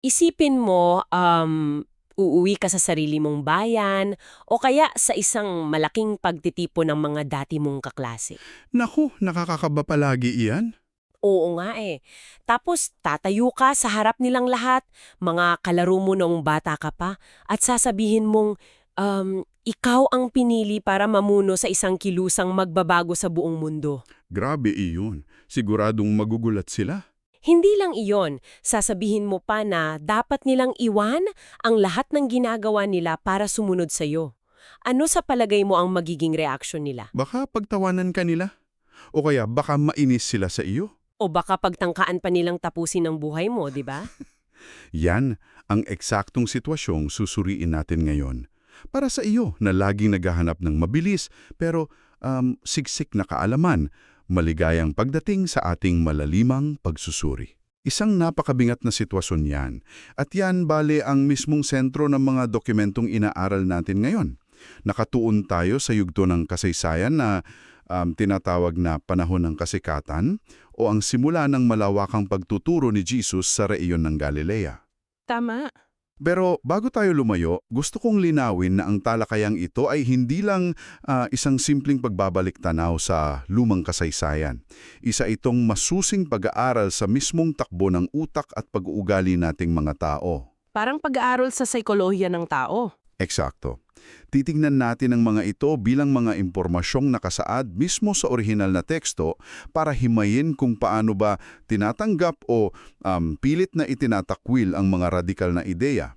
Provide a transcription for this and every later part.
Isipin mo, uuwi ka sa sarili mong bayan o kaya sa isang malaking pagtitipon ng mga dati mong kaklase. Naku, nakakakaba palagi iyan. Oo nga eh. Tapos tatayo ka sa harap nilang lahat, mga kalaro mo noong bata ka pa, at sasabihin mong, ikaw ang pinili para mamuno sa isang kilusang magbabago sa buong mundo. Grabe iyon. Siguradong magugulat sila. Hindi lang iyon, sasabihin mo pa na dapat nilang iwan ang lahat ng ginagawa nila para sumunod sa iyo. Ano sa palagay mo ang magiging reaksyon nila? Baka pagtawanan ka nila. O kaya baka mainis sila sa iyo. O baka pagtangkaan pa nilang tapusin ang buhay mo, di ba? Yan ang eksaktong sitwasyong susuriin natin ngayon. Para sa iyo na laging naghahanap ng mabilis pero siksik na kaalaman, maligayang pagdating sa ating malalimang pagsusuri. Isang napakabigat na sitwasyon yan. At yan bale ang mismong sentro ng mga dokumentong inaaral natin ngayon. Nakatuon tayo sa yugto ng kasaysayan na tinatawag na panahon ng kasikatan o ang simula ng malawakang pagtuturo ni Jesus sa rehiyon ng Galilea. Tama. Pero bago tayo lumayo, gusto kong linawin na ang talakayang ito ay hindi lang isang simpleng pagbabalik tanaw sa lumang kasaysayan. Isa itong masusing pag-aaral sa mismong takbo ng utak at pag-uugali nating mga tao. Parang pag-aaral sa psikolohiya ng tao. Eksakto. Titingnan natin ang mga ito bilang mga impormasyong nakasaad mismo sa orihinal na teksto para himayin kung paano ba tinatanggap o pilit na itinatakwil ang mga radikal na ideya,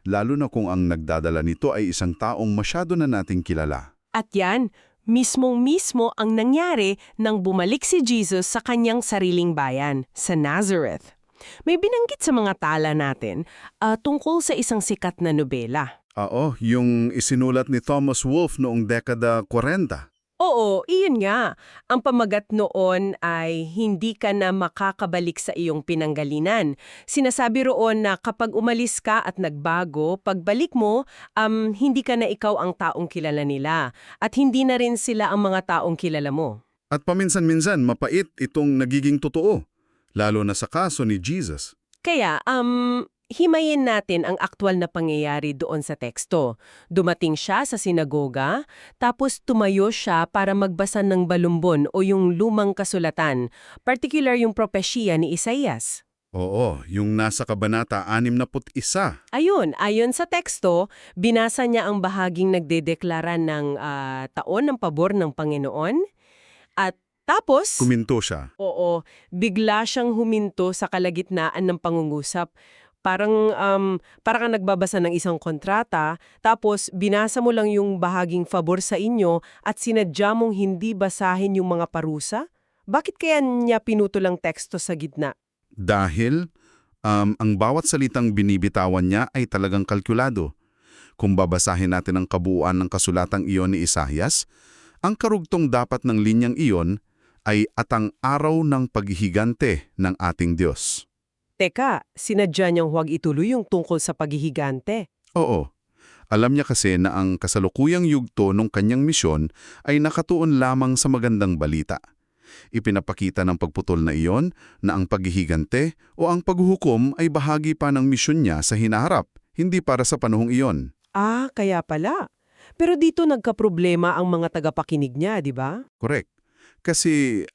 lalo na kung ang nagdadala nito ay isang taong masyado na nating kilala. At yan, mismong-mismo ang nangyari nang bumalik si Jesus sa kanyang sariling bayan, sa Nazareth. May binanggit sa mga tala natin tungkol sa isang sikat na nobela. Oo, yung isinulat ni Thomas Wolfe noong dekada 40. Oo, iyon nga. Ang pamagat noon ay hindi ka na makakabalik sa iyong pinanggalinan. Sinasabi roon na kapag umalis ka at nagbago, pagbalik mo, hindi ka na ikaw ang taong kilala nila. At hindi na rin sila ang mga taong kilala mo. At paminsan-minsan mapait itong nagiging totoo, lalo na sa kaso ni Jesus. Kaya, himayin natin ang aktwal na pangyayari doon sa teksto. Dumating siya sa sinagoga, tapos tumayo siya para magbasa ng balumbon o yung lumang kasulatan, particular yung propesya ni Isaias. Oo, yung nasa Kabanata 61. Ayun, ayon sa teksto, binasa niya ang bahaging nagdedeklara ng taon ng pabor ng Panginoon at tapos, Kuminto siya. oo, bigla siyang huminto sa kalagitnaan ng pangungusap. Parang kang nagbabasa ng isang kontrata, tapos binasa mo lang yung bahaging favor sa inyo at sinadya mong hindi basahin yung mga parusa? Bakit kaya niya pinutulang teksto sa gitna? Dahil ang bawat salitang binibitawan niya ay talagang kalkulado. Kung babasahin natin ang kabuuan ng kasulatang iyon ni Isaias, ang karugtong dapat ng linyang iyon ay atang araw ng paghihigante ng ating Diyos. Teka, sinadya niyang huwag ituloy yung tungkol sa paghihigante. Oo, alam niya kasi na ang kasalukuyang yugto ng kanyang misyon ay nakatuon lamang sa magandang balita. Ipinapakita ng pagputol na iyon na ang paghihigante o ang paghuhukom ay bahagi pa ng misyon niya sa hinaharap, hindi para sa panahong iyon. Ah, kaya pala. Pero dito nagkaproblema ang mga tagapakinig niya, di ba? Correct. Kasi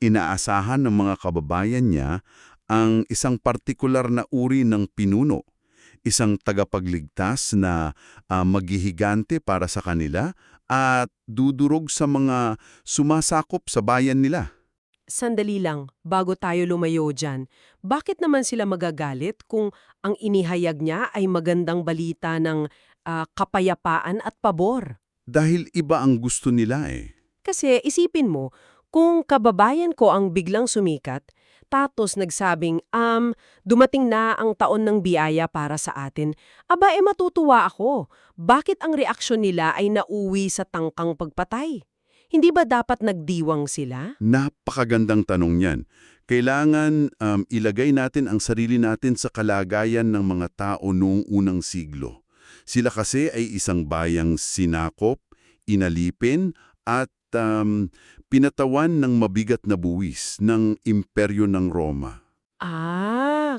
inaasahan ng mga kababayan niya ang isang partikular na uri ng pinuno, isang tagapagligtas na maghihigante para sa kanila at dudurog sa mga sumasakop sa bayan nila. Sandali lang, bago tayo lumayo dyan, bakit naman sila magagalit kung ang inihayag niya ay magandang balita ng kapayapaan at pabor? Dahil iba ang gusto nila eh. Kasi isipin mo, kung kababayan ko ang biglang sumikat, tapos nagsabing, dumating na ang taon ng biyaya para sa atin, aba matutuwa ako. Bakit ang reaksyon nila ay nauwi sa tangkang pagpatay? Hindi ba dapat nagdiwang sila? Napakagandang tanong yan. Kailangan ilagay natin ang sarili natin sa kalagayan ng mga tao noong unang siglo. Sila kasi ay isang bayang sinakop, inalipin, at pinatawan ng mabigat na buwis ng imperyo ng Roma.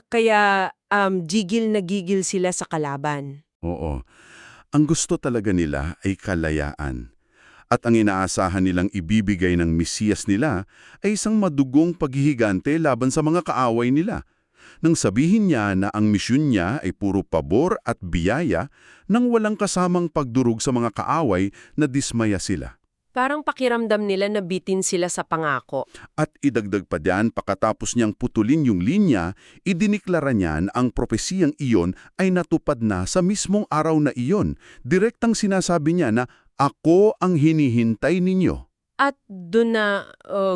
kaya gigil na gigil sila sa kalaban. Oo. Ang gusto talaga nila ay kalayaan. At ang inaasahan nilang ibibigay ng Mesiyas nila ay isang madugong paghihigante laban sa mga kaaway nila. Nang sabihin niya na ang misyon niya ay puro pabor at biyaya nang walang kasamang pagdurog sa mga kaaway na dismaya sila. Parang pakiramdam nila na bitin sila sa pangako. At idagdag pa diyan, pagkatapos niyang putulin yung linya, idiniklara niya na ang propesiyang iyon ay natupad na sa mismong araw na iyon. Direktang sinasabi niya na, "Ako ang hinihintay ninyo." At doon na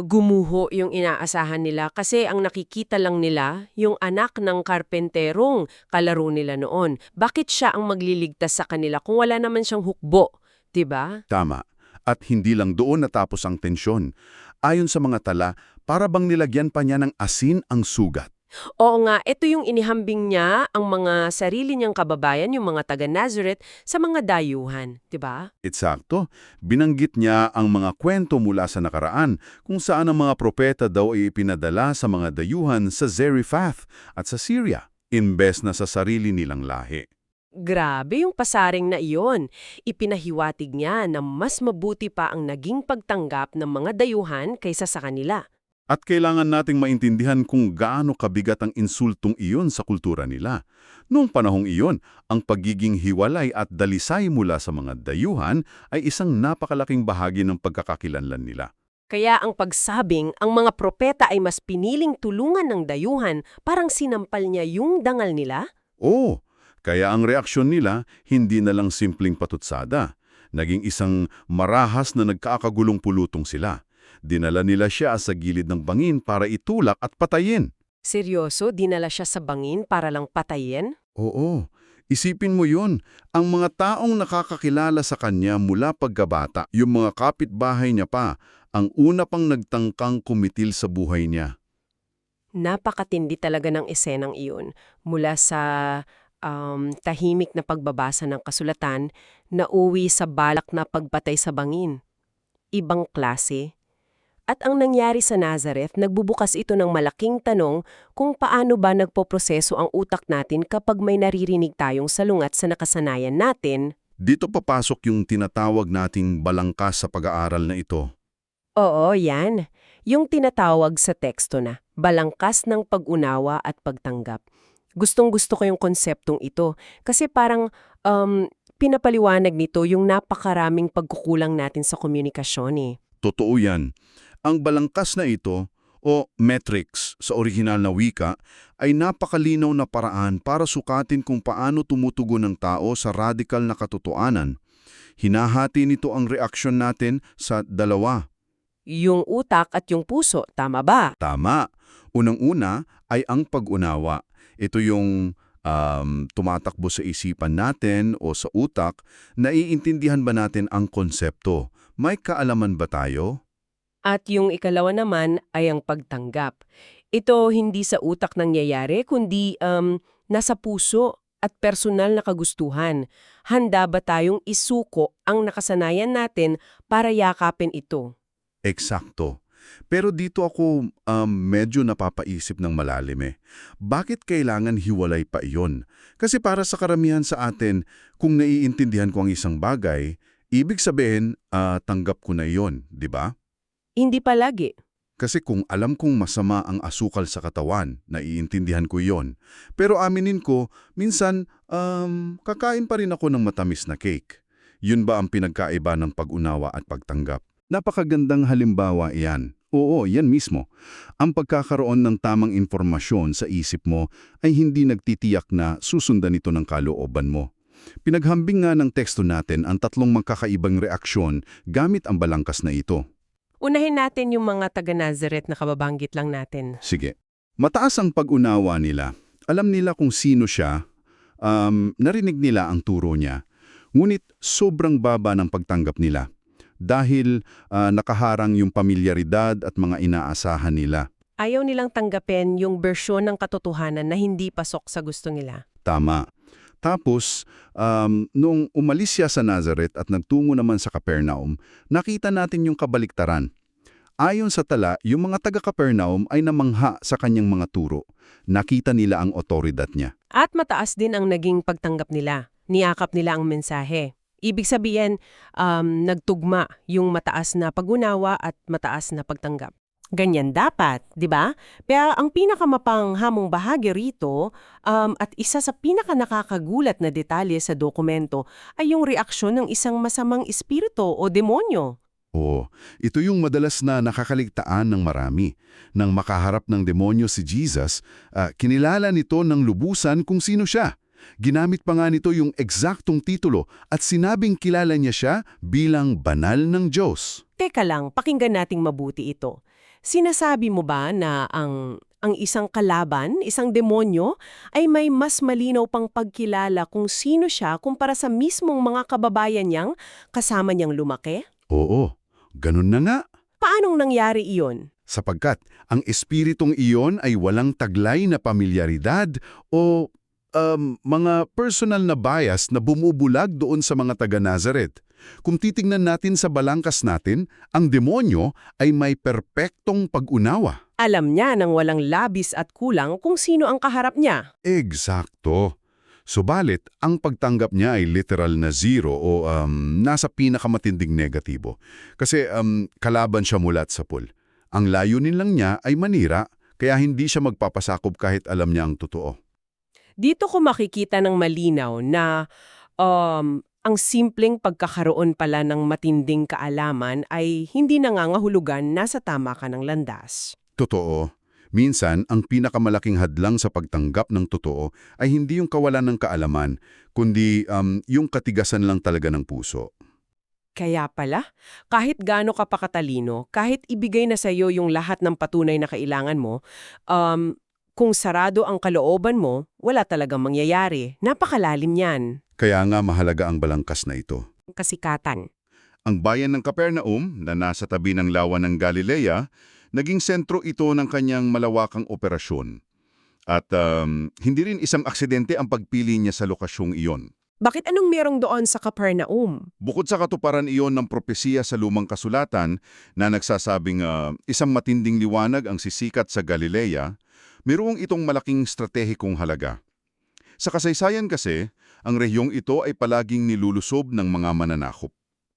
gumuho yung inaasahan nila kasi ang nakikita lang nila yung anak ng karpenterong kalaro nila noon. Bakit siya ang magliligtas sa kanila kung wala naman siyang hukbo, 'di ba? Tama. At hindi lang doon natapos ang tensyon. Ayon sa mga tala, para bang nilagyan pa niya ng asin ang sugat. Oo nga, ito yung inihambing niya ang mga sarili niyang kababayan, yung mga taga-Nazareth, sa mga dayuhan, 'di ba? Eksakto. Binanggit niya ang mga kwento mula sa nakaraan kung saan ang mga propeta daw ay ipinadala sa mga dayuhan sa Zarephath at sa Syria, imbes na sa sarili nilang lahi. Grabe yung pasaring na iyon. Ipinahiwatig niya na mas mabuti pa ang naging pagtanggap ng mga dayuhan kaysa sa kanila. At kailangan nating maintindihan kung gaano kabigat ang insultong iyon sa kultura nila. Noong panahong iyon, ang pagiging hiwalay at dalisay mula sa mga dayuhan ay isang napakalaking bahagi ng pagkakakilanlan nila. Kaya ang pagsabing ang mga propeta ay mas piniling tulungan ng dayuhan, parang sinampal niya yung dangal nila? Oo, kaya ang reaksyon nila hindi na lang simpleng patutsada. Naging isang marahas na nagkakagulong pulutong sila. Dinala nila siya sa gilid ng bangin para itulak at patayin. Seryoso, dinala siya sa bangin para lang patayin? Oo, isipin mo yun. Ang mga taong nakakakilala sa kanya mula pagkabata, yung mga kapitbahay niya pa, ang una pang nagtangkang kumitil sa buhay niya. Napakatindi talaga ng esenang iyon. Mula sa tahimik na pagbabasa ng kasulatan, nauwi sa balak na pagpatay sa bangin. Ibang klase. At ang nangyari sa Nazareth, nagbubukas ito ng malaking tanong kung paano ba nagpoproseso ang utak natin kapag may naririnig tayong salungat sa nakasanayan natin. Dito papasok yung tinatawag nating balangkas sa pag-aaral na ito. Oo, yan. Yung tinatawag sa teksto na balangkas ng pag-unawa at pagtanggap. Gustong-gusto ko yung konseptong ito kasi parang pinapaliwanag nito yung napakaraming pagkukulang natin sa komunikasyon eh. Totoo yan. Ang balangkas na ito, o metrics sa orihinal na wika, ay napakalinaw na paraan para sukatin kung paano tumutugon ng tao sa radikal na katotohanan. Hinahati nito ang reaksyon natin sa dalawa. Yung utak at yung puso, tama ba? Tama. Unang-una ay ang pag-unawa. Ito yung tumatakbo sa isipan natin o sa utak, naiintindihan ba natin ang konsepto? May kaalaman ba tayo? At yung ikalawa naman ay ang pagtanggap. Ito hindi sa utak nangyayari, kundi nasa puso at personal na kagustuhan. Handa ba tayong isuko ang nakasanayan natin para yakapin ito? Eksakto. Pero dito ako medyo napapaisip ng malalim eh. Bakit kailangan hiwalay pa iyon? Kasi para sa karamihan sa atin, kung naiintindihan ko ang isang bagay, ibig sabihin tanggap ko na iyon, di ba? Hindi palagi. Kasi kung alam kong masama ang asukal sa katawan, naiintindihan ko iyon. Pero aminin ko, minsan kakain pa rin ako ng matamis na cake. Yun ba ang pinagkaiba ng pag-unawa at pagtanggap? Napakagandang halimbawa iyan. Oo, yan mismo. Ang pagkakaroon ng tamang impormasyon sa isip mo ay hindi nagtitiyak na susundan ito ng kalooban mo. Pinaghambing nga ng teksto natin ang tatlong magkakaibang reaksyon gamit ang balangkas na ito. Unahin natin yung mga taga-Nazareth na kababanggit lang natin. Sige. Mataas ang pag-unawa nila. Alam nila kung sino siya. Narinig nila ang turo niya. Ngunit sobrang baba ng pagtanggap nila. Dahil nakaharang yung pamilyaridad at mga inaasahan nila. Ayaw nilang tanggapin yung bersyon ng katotohanan na hindi pasok sa gusto nila. Tama. Tapos, nung umalis siya sa Nazareth at nagtungo naman sa Capernaum, nakita natin yung kabaliktaran. Ayon sa tala, yung mga taga-Capernaum ay namangha sa kanyang mga turo. Nakita nila ang otoridad niya. At mataas din ang naging pagtanggap nila. Niyakap nila ang mensahe. Ibig sabihin, nagtugma yung mataas na pag-unawa at mataas na pagtanggap. Ganyan dapat, di ba? Kaya ang pinakamapanghamong bahagi rito at isa sa pinakanakakagulat na detalye sa dokumento ay yung reaksyon ng isang masamang espiritu o demonyo. Oo, ito yung madalas na nakakaligtaan ng marami. Nang makaharap ng demonyo si Jesus, kinilala nito ng lubusan kung sino siya. Ginamit pa nga nito yung eksaktong titulo at sinabing kilala niya siya bilang banal ng Diyos. Teka lang, pakinggan nating mabuti ito. Sinasabi mo ba na ang isang kalaban, isang demonyo, ay may mas malinaw pang pagkilala kung sino siya kumpara sa mismong mga kababayan niyang kasama niyang lumaki? Oo, ganun na nga. Paanong nangyari iyon? Sapagkat ang espiritong iyon ay walang taglay na pamilyaridad o mga personal na bias na bumubulag doon sa mga taga-Nazareth. Kung titingnan natin sa balangkas natin, ang demonyo ay may perpektong pag-unawa. Alam niya nang walang labis at kulang kung sino ang kaharap niya. Eksakto. Subalit, ang pagtanggap niya ay literal na zero o nasa pinakamatinding negatibo. Kasi kalaban siya mulat sa pool. Ang layunin lang niya ay manira, kaya hindi siya magpapasakop kahit alam niya ang totoo. Dito ko makikita ng malinaw na ang simpleng pagkakaroon pala ng matinding kaalaman ay hindi nangangahulugan nasa tama ka ng landas. Totoo. Minsan, ang pinakamalaking hadlang sa pagtanggap ng totoo ay hindi yung kawalan ng kaalaman, kundi yung katigasan lang talaga ng puso. Kaya pala, kahit gaano ka pa katalino, kahit ibigay na sa iyo yung lahat ng patunay na kailangan mo, kung sarado ang kalooban mo, wala talagang mangyayari. Napakalalim yan. Kaya nga mahalaga ang balangkas na ito. Kasikatan. Ang bayan ng Capernaum, na nasa tabi ng lawa ng Galilea, naging sentro ito ng kanyang malawakang operasyon. At hindi rin isang aksidente ang pagpili niya sa lokasyong iyon. Bakit anong merong doon sa Capernaum? Bukod sa katuparan iyon ng propesiya sa lumang kasulatan na nagsasabing isang matinding liwanag ang sisikat sa Galilea, mayroong itong malaking stratehikong halaga. Sa kasaysayan kasi, ang rehiyong ito ay palaging nilulusob ng mga mananakop.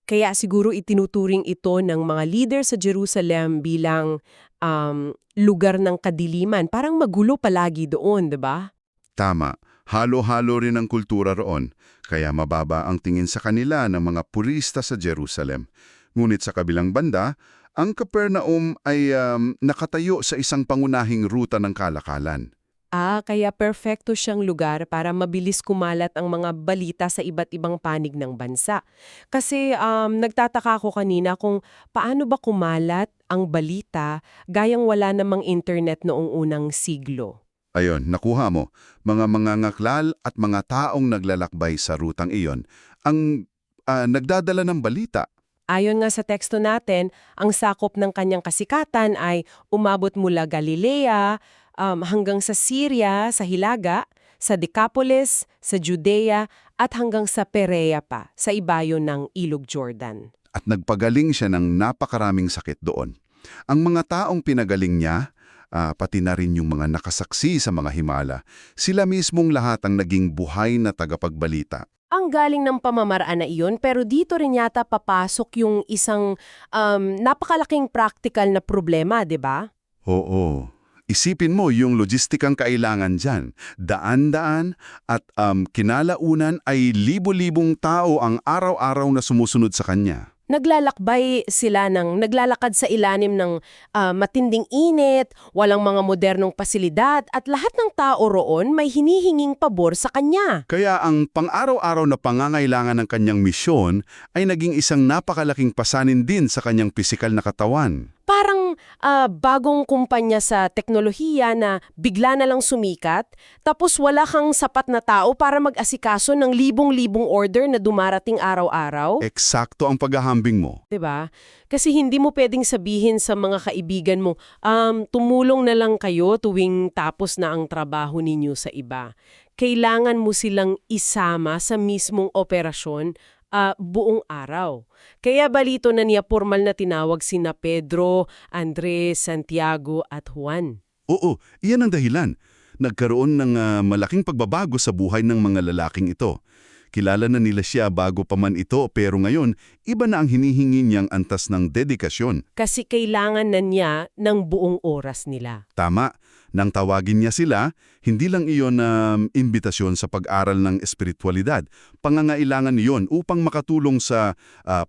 Kaya siguro itinuturing ito ng mga leader sa Jerusalem bilang lugar ng kadiliman. Parang magulo palagi doon, di ba? Tama, halo-halo rin ang kultura roon, kaya mababa ang tingin sa kanila ng mga purista sa Jerusalem. Ngunit sa kabilang banda, ang Capernaum ay nakatayo sa isang pangunahing ruta ng kalakalan. Kaya perfecto siyang lugar para mabilis kumalat ang mga balita sa iba't ibang panig ng bansa. Kasi nagtataka ako kanina kung paano ba kumalat ang balita gayang wala namang internet noong unang siglo. Ayon, nakuha mo, mga mangangaklal at mga taong naglalakbay sa rutang iyon ang nagdadala ng balita. Ayon nga sa teksto natin, ang sakop ng kanyang kasikatan ay umabot mula Galilea hanggang sa Syria, sa Hilaga, sa Decapolis, sa Judea, at hanggang sa Perea pa, sa ibayo ng Ilog Jordan. At nagpagaling siya ng napakaraming sakit doon. Ang mga taong pinagaling niya, pati na rin yung mga nakasaksi sa mga himala, sila mismong lahat ang naging buhay na tagapagbalita. Ang galing ng pamamaraan na iyon, pero dito rin yata papasok yung isang napakalaking practical na problema, di ba? Oo. Isipin mo yung logistikang kailangan dyan. Daan-daan at kinalaunan ay libo-libong tao ang araw-araw na sumusunod sa kanya. Naglalakbay sila naglalakad sa ilalim ng matinding init, walang mga modernong pasilidad, at lahat ng tao roon may hinihinging pabor sa kanya. Kaya ang pang-araw-araw na pangangailangan ng kanyang misyon ay naging isang napakalaking pasanin din sa kanyang pisikal na katawan. Parang bagong kumpanya sa teknolohiya na bigla na lang sumikat, tapos wala kang sapat na tao para mag-asikaso ng libong-libong order na dumarating araw-araw. Eksakto ang paghahambing mo. 'Di ba? Kasi hindi mo pwedeng sabihin sa mga kaibigan mo, tumulong na lang kayo tuwing tapos na ang trabaho ninyo sa iba. Kailangan mo silang isama sa mismong operasyon buong araw. Kaya balito na niya formal na tinawag sina Pedro, Andres, Santiago at Juan. Oo, iyan ang dahilan. Nagkaroon ng malaking pagbabago sa buhay ng mga lalaking ito. Kilala na nila siya bago pa man ito pero ngayon, iba na ang hinihingi niyang antas ng dedikasyon. Kasi kailangan na niya ng buong oras nila. Tama, nang tawagin niya sila, hindi lang iyon imbitasyon sa pag-aral ng espiritualidad. Pangangailangan iyon upang makatulong sa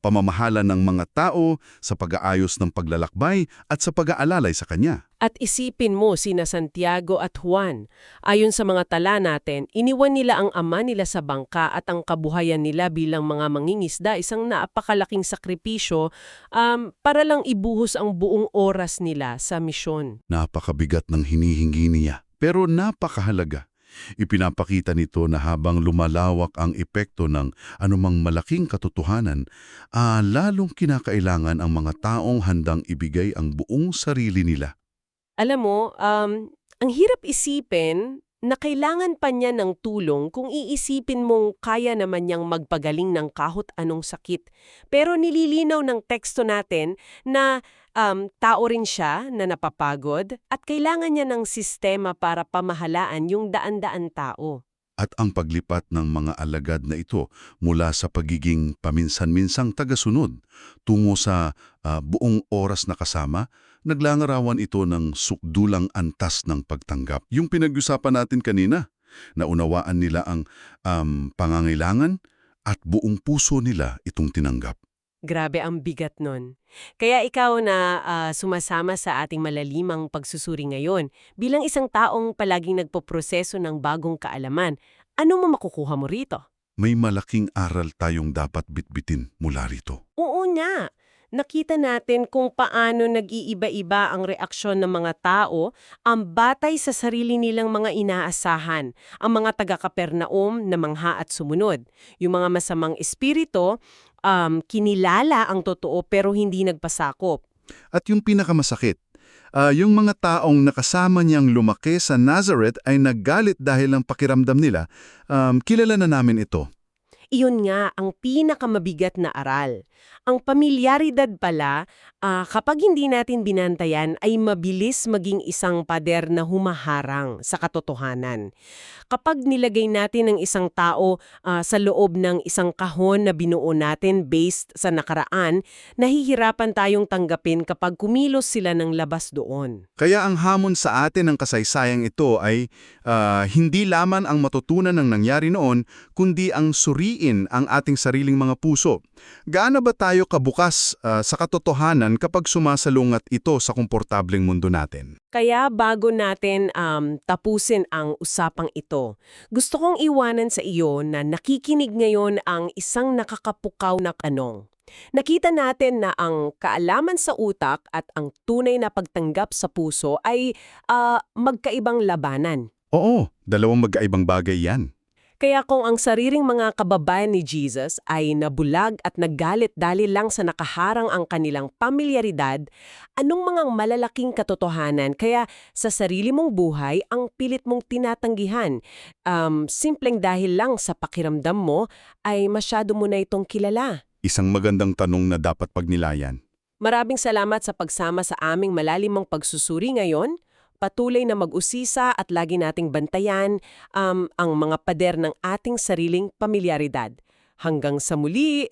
pamamahala ng mga tao, sa pag-aayos ng paglalakbay at sa pag-aalalay sa kanya. At isipin mo sina Santiago at Juan. Ayon sa mga tala natin, iniwan nila ang ama nila sa bangka at ang kabuhayan nila bilang mga mangingisda, isang napakalaking sakripisyo para lang ibuhos ang buong oras nila sa misyon. Napakabigat ng hinihingi niya, pero napakahalaga. Ipinapakita nito na habang lumalawak ang epekto ng anumang malaking katotohanan, lalong kinakailangan ang mga taong handang ibigay ang buong sarili nila. Alam mo, ang hirap isipin na kailangan pa niya ng tulong kung iisipin mong kaya naman niyang magpagaling ng kahit anong sakit. Pero nililinaw ng teksto natin na tao rin siya na napapagod at kailangan niya ng sistema para pamahalaan yung daan-daan tao. At ang paglipat ng mga alagad na ito mula sa pagiging paminsan-minsang tagasunod tungo sa buong oras na kasama, naglangarawan ito ng sukdulang antas ng pagtanggap. Yung pinag-usapan natin kanina, naunawaan nila ang pangangailangan at buong puso nila itong tinanggap. Grabe ang bigat nun. Kaya ikaw na sumasama sa ating malalimang pagsusuri ngayon, bilang isang taong palaging nagpoproseso ng bagong kaalaman, ano mo makukuha mo rito? May malaking aral tayong dapat bitbitin mula rito. Oo nga. Nakita natin kung paano nag-iiba-iba ang reaksyon ng mga tao ang batay sa sarili nilang mga inaasahan, ang mga taga-Kapernaum na mangha at sumunod. Yung mga masamang espiritu, kinilala ang totoo pero hindi nagpasakop. At yung pinakamasakit, yung mga taong nakasama niyang lumaki sa Nazareth ay naggalit dahil ang pakiramdam nila, kilala na namin ito. Iyon nga ang pinakamabigat na aral. Ang pamilyaridad pala, kapag hindi natin binantayan, ay mabilis maging isang pader na humaharang sa katotohanan. Kapag nilagay natin ang isang tao sa loob ng isang kahon na binuo natin based sa nakaraan, nahihirapan tayong tanggapin kapag kumilos sila ng labas doon. Kaya ang hamon sa atin ng kasaysayang ito ay hindi lamang ang matutunan ng nangyari noon, kundi ang suriin ang ating sariling mga puso. Gaano ba tayo kabukas sa katotohanan kapag sumasalungat ito sa komportableng mundo natin? Kaya bago natin tapusin ang usapang ito, gusto kong iwanan sa iyo na nakikinig ngayon ang isang nakakapukaw na tanong. Nakita natin na ang kaalaman sa utak at ang tunay na pagtanggap sa puso ay magkaibang labanan. Oo, dalawang magkaibang bagay yan. Kaya kung ang sariling mga kababayan ni Jesus ay nabulag at naggalit dahil lang sa nakaharang ang kanilang pamilyaridad, anong mga malalaking katotohanan kaya sa sarili mong buhay ang pilit mong tinatanggihan? Simpleng dahil lang sa pakiramdam mo ay masyado mo na itong kilala. Isang magandang tanong na dapat pagnilayan. Maraming salamat sa pagsama sa aming malalimang pagsusuri ngayon. Patuloy na mag-usisa at lagi nating bantayan ang mga pader ng ating sariling pamilyaridad. Hanggang sa muli!